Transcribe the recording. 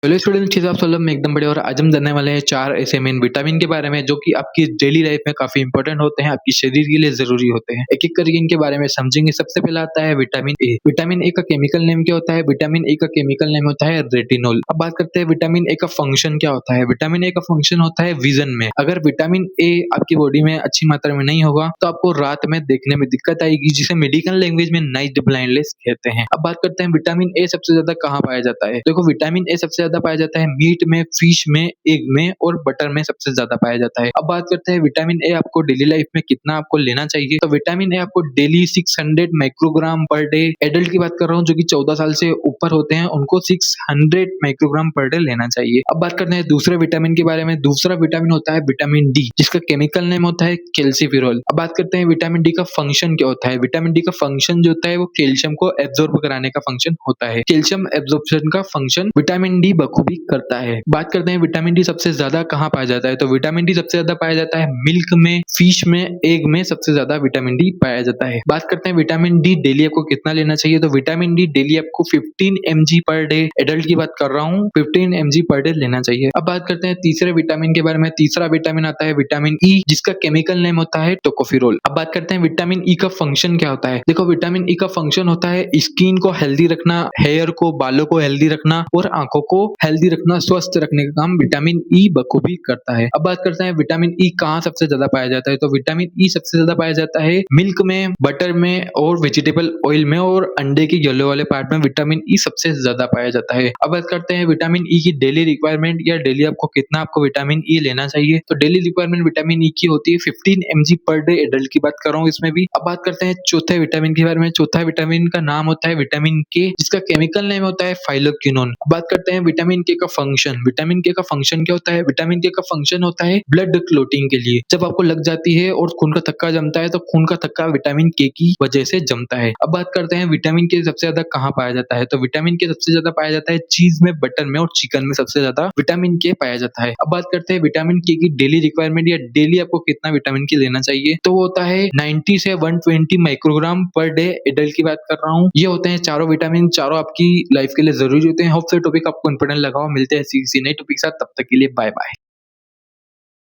Hello students, कैसे आप सब लोग? मैं एकदम बढ़िया और आज हम जानने वाले हैं 4 ऐसे मेन विटामिन के बारे में जो कि आपकी डेली लाइफ में काफ़ी इंपॉर्टेंट होते हैं, आपके शरीर के लिए ज़रूरी होते हैं। एक-एक करके इनके बारे में समझेंगे। सबसे पहला आता है विटामिन ए। विटामिन ए का केमिकल नेम क्या होता है? विटामिन ए का केमिकल नेम होता है रेटिनॉल। अब बात करते हैं विटामिन ए का फंक्शन क्या होता है? विटामिन ए का फंक्शन होता है विज़न में। अगर विटामिन ए आपकी बॉडी में अच्छी मात्रा में नहीं होगा तो आपको रात में देखने में दिक्कत आएगी, जिसे मेडिकल लैंग्वेज में नाइट ब्लाइंडनेस कहते हैं। अब बात करते हैं विटामिन ए सबसे ज़्यादा कहाँ पाया जाता है? देखो, विटामिन ए सबसे ज़्यादा पाया जाता है मीट में, फिश में, एग में और बटर में सबसे ज़्यादा पाया जाता है। अब बात करते हैं विटामिन ए आपको डेली लाइफ में कितना आपको लेना चाहिए। तो विटामिन ए आपको daily 600 microgram per day, adult की बात कर रहा हूँ जो कि 14 साल से ऊपर होते हैं, उनको 600 माइक्रोग्राम पर डे लेना चाहिए। अब बात करते हैं दूसरे विटामिन के बारे में। दूसरा विटामिन होता है विटामिन डी, जिसका केमिकल नेम होता है कैल्सिफेरॉल। अब बात करते हैं विटामिन डी का फंक्शन क्या होता है। विटामिन डी का फंक्शन जो होता है वो कैल्शियम को एब्जॉर्ब कराने का फंक्शन होता है। कैल्शियम एब्जॉर्प्शन का फंक्शन विटामिन डी बखूबी करता है। बात करते हैं विटामिन डी सबसे ज्यादा कहाँ पाया जाता है। तो विटामिन डी सबसे ज्यादा पाया जाता है मिल्क में, फिश में, एग में सबसे ज्यादा विटामिन डी पाया जाता है। बात करते हैं विटामिन डी डेली आपको कितना लेना चाहिए। तो विटामिन डी डेली आपको 15 mg पर डे, एडल्ट की बात कर रहा हूँ, 15 mg पर डे लेना चाहिए। अब बात करते हैं तीसरे विटामिन के बारे में। तीसरा विटामिन आता है विटामिन ई, जिसका केमिकल नेम होता है टोकोफेरोल। अब बात करते हैं विटामिन ई का फंक्शन क्या होता है। देखो, विटामिन ई का फंक्शन होता है स्किन को हेल्दी रखना, हेयर को, बालों को हेल्दी रखना और आंखों को हेल्दी रखना, स्वस्थ रखने का काम विटामिन ई बखूबी करता है। अब बात करते हैं विटामिन ई कहाँ सबसे ज्यादा पाया जाता है। तो विटामिन ई सबसे ज्यादा पाया जाता है मिल्क में, बटर में और वेजिटेबल ऑयल में और अंडे के येलो वाले पार्ट में विटामिन ई सबसे ज्यादा पाया जाता है। अब बात करते हैं विटामिन ई की डेली रिक्वायरमेंट या डेली आपको कितना आपको विटामिन ई लेना चाहिए। तो डेली रिक्वायरमेंट विटामिन ई की होती है 15 mg पर डे, एडल्ट की बात कर रहा हूँ इसमें भी। अब बात करते हैं चौथे विटामिन के बारे में। चौथा विटामिन का नाम होता है विटामिन के, जिसका केमिकल नेम होता है फाइलोक्विनोन। बात करते हैं विटामिन के का फंक्शन। विटामिन के का फंक्शन क्या होता है। विटामिन के का फंक्शन होता है ब्लड क्लोटिंग के लिए। जब आपको लग जाती है और खून का थक्का जमता है तो खून का थक्का विटामिन के की वजह से जमता है। अब बात करते हैं विटामिन के सबसे ज्यादा कहाँ पाया जाता है। तो विटामिन के सबसे ज्यादा पाया जाता है चीज में, बटर में और चिकन में सबसे ज्यादा विटामिन के पाया जाता है। अब बात करते हैं विटामिन के की डेली रिक्वायरमेंट या डेली आपको कितना विटामिन के लेना चाहिए। तो वो होता है 90 से 120 माइक्रोग्राम पर डे, एडल्ट की बात कर रहा हूँ। ये होते हैं चारों विटामिन, चारों आपकी लाइफ के लिए जरूरी होते हैं। होप से टॉपिक आपको इंपॉर्टेंट लगा हो। मिलते हैं किसी नए टॉपिक के साथ, तब तक के लिए बाय बाय।